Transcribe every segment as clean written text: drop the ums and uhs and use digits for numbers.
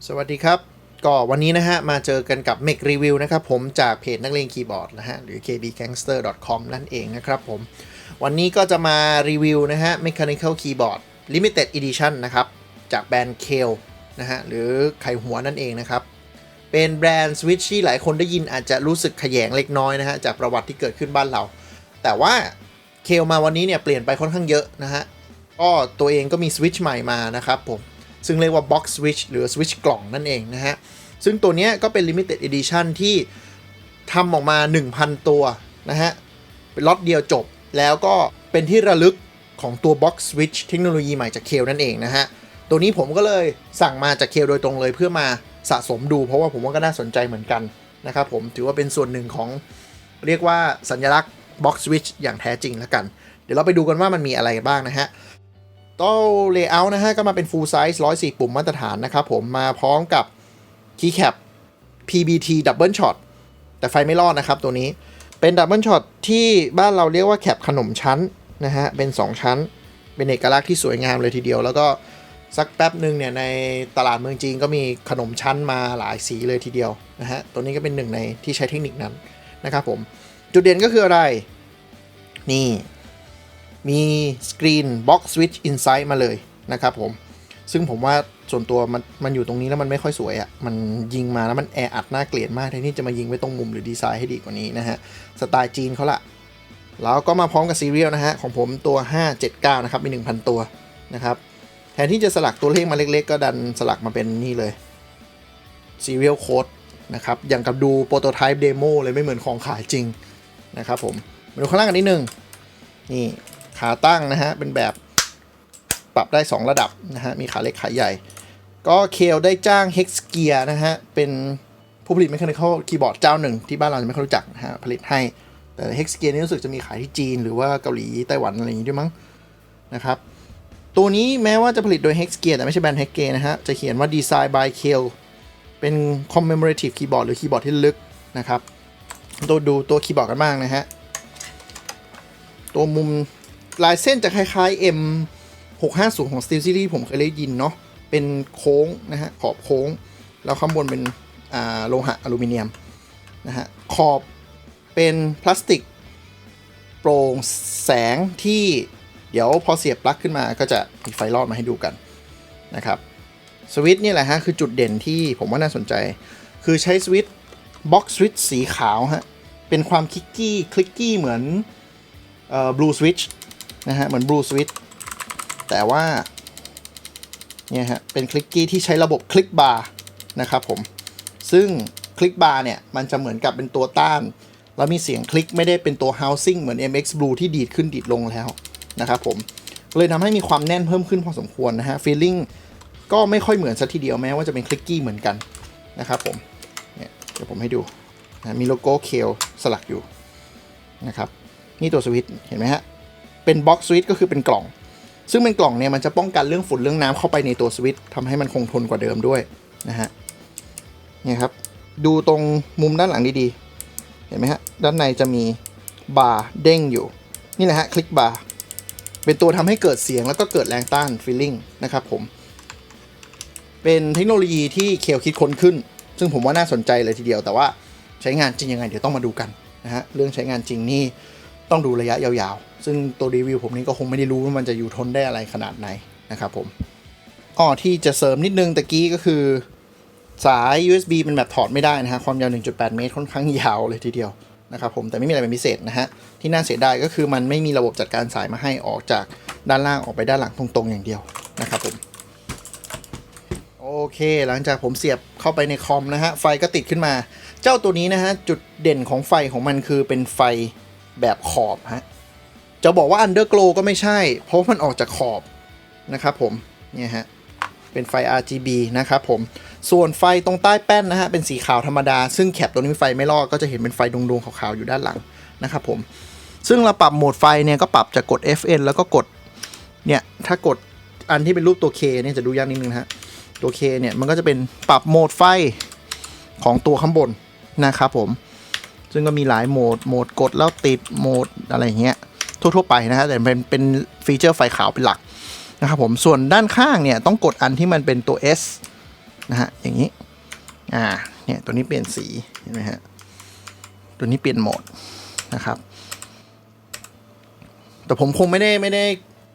สวัสดีครับก็วันนี้นะฮะมาเจอกันกับ Mac Review นะครับผมจากเพจนักเลงคีย์บอร์ดนะฮะหรือ kbgangster.com นั่นเองนะครับผมวันนี้ก็จะมารีวิวนะฮะ Mechanical Keyboard Limited Edition นะครับจากแบรนด์ Kailh นะฮะหรือไขหัวนั่นเองนะครับเป็นแบรนด์สวิตช์ที่หลายคนได้ยินอาจจะรู้สึกขยงเล็กน้อยนะฮะจากประวัติที่เกิดขึ้นบ้านเราแต่ว่า Kailh มาวันนี้เนี่ยเปลี่ยนไปค่อนข้างเยอะนะฮะก็ตัวเองก็มีสวิตช์ใหม่มานะครับผมซึ่งเรียกว่า Box Switch หรือ Switch กล่องนั่นเองนะฮะซึ่งตัวนี้ก็เป็น Limited Edition ที่ทำออกมา 1,000 ตัวนะฮะเป็นล็อตเดียวจบแล้วก็เป็นที่ระลึกของตัว Box Switch เทคโนโลยีใหม่จาก Kailh นั่นเองนะฮะตัวนี้ผมก็เลยสั่งมาจาก Kailh โดยตรงเลยเพื่อมาสะสมดูเพราะว่าผมว่าก็น่าสนใจเหมือนกันนะครับผมถือว่าเป็นส่วนหนึ่งของเรียกว่าสัญลักษณ์ Box Switch อย่างแท้จริงแล้วกันเดี๋ยวเราไปดูกันว่ามันมีอะไรบ้างนะฮะตัว layout นะฮะก็มาเป็น full size 104 ปุ่มมาตรฐานนะครับผมมาพร้อมกับ keycap PBT double shot แต่ไฟไม่รอดนะครับตัวนี้เป็น double shot ที่บ้านเราเรียกว่าแคปขนมชั้นนะฮะเป็น2ชั้นเป็นเอกลักษณ์ที่สวยงามเลยทีเดียวแล้วก็สักแป๊บหนึ่งเนี่ยในตลาดเมืองจีนก็มีขนมชั้นมาหลายสีเลยทีเดียวนะฮะตัวนี้ก็เป็นหนึ่งในที่ใช้เทคนิคนั้นนะครับผมจุดเด่นก็คืออะไรนี่มีสกรีน Box Switch Inside มาเลยนะครับผมซึ่งผมว่าส่วนตัวมันอยู่ตรงนี้แล้วมันไม่ค่อยสวยอะ่ะมันยิงมาแล้วมันแออัดน่าเกลียดมากแทนที่จะมายิงไว้ตรงมุมหรือดีไซน์ให้ดีกว่านี้นะฮะสไตล์จีนเขาละแล้วก็มาพร้อมกับซีเรียลนะฮะของผมตัว579นะครับมี 1,000 ตัวนะครับแทนที่จะสลักตัวเลขมาเล็กๆก็ดันสลักมาเป็นนี่เลย Serial Code นะครับอย่างกับดูโปรโตไทป์เดโมเลยไม่เหมือนของขายจริงนะครับผมมาดูข้างล่างกันนิดนึงนี่ขาตั้งนะฮะเป็นแบบปรับได้2ระดับนะฮะมีขาเล็กขาใหญ่ก็Kailhได้จ้าง Hex Gear นะฮะเป็นผู้ผลิต Mechanical Keyboard เจ้าหนึ่งที่บ้านเราจะไม่ค่อยรู้จักนะฮะผลิตให้แต่ Hex Gear นี่รู้สึกจะมีขายที่จีนหรือว่าเกาหลีไต้หวันอะไรอย่างงี้ด้วยมั้งนะครับตัวนี้แม้ว่าจะผลิตโดย Hex Gear แต่ไม่ใช่แบรนด์ Hex Gear นะฮะจะเขียนว่า Design by Kailh เป็น Commemorative Keyboard หรือคีย์บอร์ดที่ลึกนะครับดูตัวคีย์บอร์ดกันบ้างนะฮะตัวมุมลายเส้นจะคล้ายๆ M650 ของ Steel Series ผมเคยได้ยินเนาะเป็นโค้งนะฮะขอบโค้งแล้วข้างบนเป็นโลหะอลูมิเนียมนะฮะขอบเป็นพลาสติกโปร่งแสงที่เดี๋ยวพอเสียบปลั๊กขึ้นมาก็จะมีไฟรอดมาให้ดูกันนะครับสวิตช์นี่แหละฮะคือจุดเด่นที่ผมว่าน่าสนใจคือใช้สวิตช์บ็อกซ์สวิตช์สีขาวฮะเป็นความคลิกกี้เหมือนBlue Switch นะฮะเหมือน Blue Switch แต่ว่าเนี่ยฮะเป็นคลิกกี้ที่ใช้ระบบคลิกบาร์นะครับผมซึ่งคลิกบาร์เนี่ยมันจะเหมือนกับเป็นตัวต้านแล้วมีเสียงคลิกไม่ได้เป็นตัว housing เหมือน MX Blue ที่ดีดขึ้นดีดลงแล้วนะครับผมเลยทำให้มีความแน่นเพิ่มขึ้นพอสมควรนะฮะ feeling ก็ไม่ค่อยเหมือนซะทีเดียวแม้ว่าจะเป็นคลิกกี้เหมือนกันนะครับผมเนี่ยเดี๋ยวผมให้ดูนะมีโลโก้ Kailh สลักอยู่นะครับนี่ตัวสวิตช์เห็นไหมฮะเป็นบ็อกซ์สวิตช์ก็คือเป็นกล่องซึ่งเป็นกล่องเนี่ยมันจะป้องกันเรื่องฝุ่นเรื่องน้ำเข้าไปในตัวสวิตช์ทำให้มันคงทนกว่าเดิมด้วยนะฮะเนี่ยครับดูตรงมุมด้านหลังดีๆเห็นไหมฮะด้านในจะมีบาร์เด้งอยู่นี่แหละฮะคลิกบาร์เป็นตัวทำให้เกิดเสียงแล้วก็เกิดแรงต้านฟีลลิ่งนะครับผมเป็นเทคโนโลยีที่Kailhคิดค้นขึ้นซึ่งผมว่าน่าสนใจเลยทีเดียวแต่ว่าใช้งานจริงยังไงเดี๋ยวต้องมาดูกันนะฮะเรื่องใช้งานจริงนี่ต้องดูระยะยาวๆซึ่งตัวรีวิวผมนี่ก็คงไม่ได้รู้ว่ามันจะอยู่ทนได้อะไรขนาดไหนนะครับผมที่จะเสริมนิดนึงตะกี้ก็คือสาย USB เป็นแบบถอดไม่ได้นะฮะความยาว 1.8 เมตรค่อนข้างยาวเลยทีเดียวนะครับผมแต่ไม่มีอะไรเป็นพิเศษนะฮะที่น่าเสียดายก็คือมันไม่มีระบบจัดการสายมาให้ออกจากด้านล่างออกไปด้านหลังตรงๆอย่างเดียวนะครับผมโอเคหลังจากผมเสียบเข้าไปในคอมนะฮะไฟก็ติดขึ้นมาเจ้าตัวนี้นะฮะจุดเด่นของไฟของมันคือเป็นไฟแบบขอบฮะจะบอกว่า underglow ก็ไม่ใช่เพราะมันออกจากขอบนะครับผมเนี่ยฮะเป็นไฟ RGB นะครับผมส่วนไฟตรงใต้แป้นนะฮะเป็นสีขาวธรรมดาซึ่งแคปตัวนี้ไฟไม่รอดก็จะเห็นเป็นไฟดวงๆขาวๆอยู่ด้านหลังนะครับผมซึ่งเราปรับโหมดไฟเนี่ยก็ปรับจากกด FN แล้วก็กดเนี่ยถ้ากดอันที่เป็นรูปตัว K เนี่ยจะดูยากนิดนึงฮะตัว K เนี่ยมันก็จะเป็นปรับโหมดไฟของตัวข้างบนนะครับผมซึ่งก็มีหลายโหมดกดแล้วติดโหมดอะไรเงี้ยทั่วๆไปนะฮะแต่เป็นฟีเจอร์ไฟขาวเป็นหลักนะครับผมส่วนด้านข้างเนี่ยต้องกดอันที่มันเป็นตัว S นะฮะอย่างนี้เนี่ยตัวนี้เปลี่ยนสีเห็นไหมฮะตัวนี้เปลี่ยนโหมดนะครับแต่ผมคงไม่ได้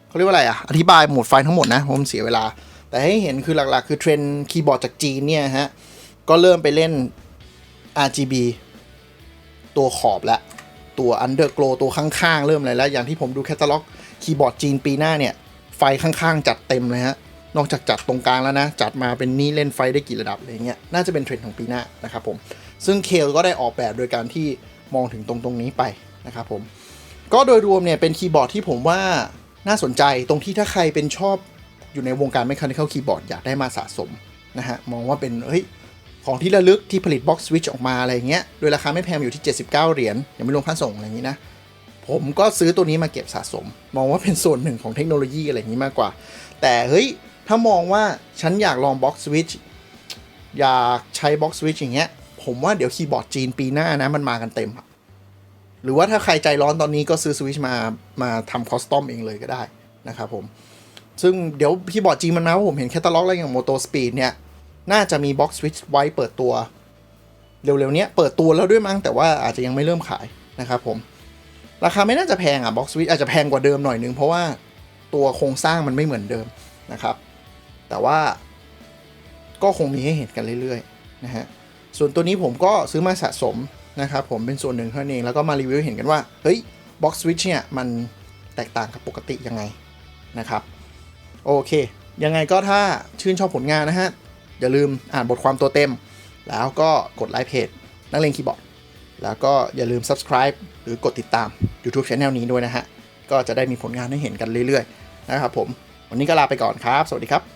เขาเรียกว่าอะไรอธิบายโหมดไฟทั้งหมดนะผมเสียเวลาแต่ให้เห็นคือหลักๆคือเทรนด์คีย์บอร์ดจากจีนเนี่ยฮะก็เริ่มไปเล่น RGB ตัวขอบและตัว Underglow ตัวข้างๆเริ่มอะไรแล้วอย่างที่ผมดูแคตตาล็อกคีย์บอร์ดจีนปีหน้าเนี่ยไฟข้างๆจัดเต็มเลยฮะนอกจากจัดตรงกลางแล้วนะจัดมาเป็นนี่เล่นไฟได้กี่ระดับอะไรเงี้ยน่าจะเป็นเทรนด์ของปีหน้านะครับผมซึ่งเคลก็ได้ออกแบบโดยการที่มองถึงตรงนี้ไปนะครับผมก็โดยรวมเนี่ยเป็นคีย์บอร์ดที่ผมว่าน่าสนใจตรงที่ถ้าใครเป็นชอบอยู่ในวงการ Mechanical Keyboard อยากได้มาสะสมนะฮะมองว่าเป็นของที่ระลึกที่ผลิต Box Switch ออกมาอะไรเงี้ยโดยราคาไม่แพงอยู่ที่79เหรียญยังไม่รวมค่าส่งอะไรอย่างนี้นะผมก็ซื้อตัวนี้มาเก็บสะสมมองว่าเป็นส่วนหนึ่งของเทคโนโลยีอะไรอย่างนี้มากกว่าแต่ถ้ามองว่าฉันอยากลอง Box Switch อยากใช้ Box Switch อย่างเงี้ยผมว่าเดี๋ยวคีย์บอร์ดจีนปีหน้านะมันมากันเต็มหรือว่าถ้าใครใจร้อนตอนนี้ก็ซื้อ Switch มาทำคอสตอมเองเลยก็ได้นะครับผมซึ่งเดี๋ยวคีย์บอร์ดจีนมันมาผมเห็นแคตตาล็อกอะไรอย่าง Moto Speed เนี่ยน่าจะมี Box Switch ไว้เปิดตัวเร็วๆนี้เปิดตัวแล้วด้วยมั้งแต่ว่าอาจจะยังไม่เริ่มขายนะครับผมราคาไม่น่าจะแพงBox Switch อาจจะแพงกว่าเดิมหน่อยนึงเพราะว่าตัวโครงสร้างมันไม่เหมือนเดิมนะครับแต่ว่าก็คงมีให้เห็นกันเรื่อยๆนะฮะส่วนตัวนี้ผมก็ซื้อมาสะสมนะครับผมเป็นส่วนหนึ่งเท่านั้นเองแล้วก็มารีวิวเห็นกันว่าBox Switch เนี่ยมันแตกต่างกับปกติยังไงนะครับโอเคยังไงก็ถ้าชื่นชอบผลงานนะฮะอย่าลืมอ่านบทความตัวเต็มแล้วก็กดไลค์เพจนักเลงคีย์บอร์ดแล้วก็อย่าลืม subscribe หรือกดติดตาม YouTube Channel นี้ด้วยนะฮะก็จะได้มีผลงานให้เห็นกันเรื่อยๆนะครับผมวันนี้ก็ลาไปก่อนครับสวัสดีครับ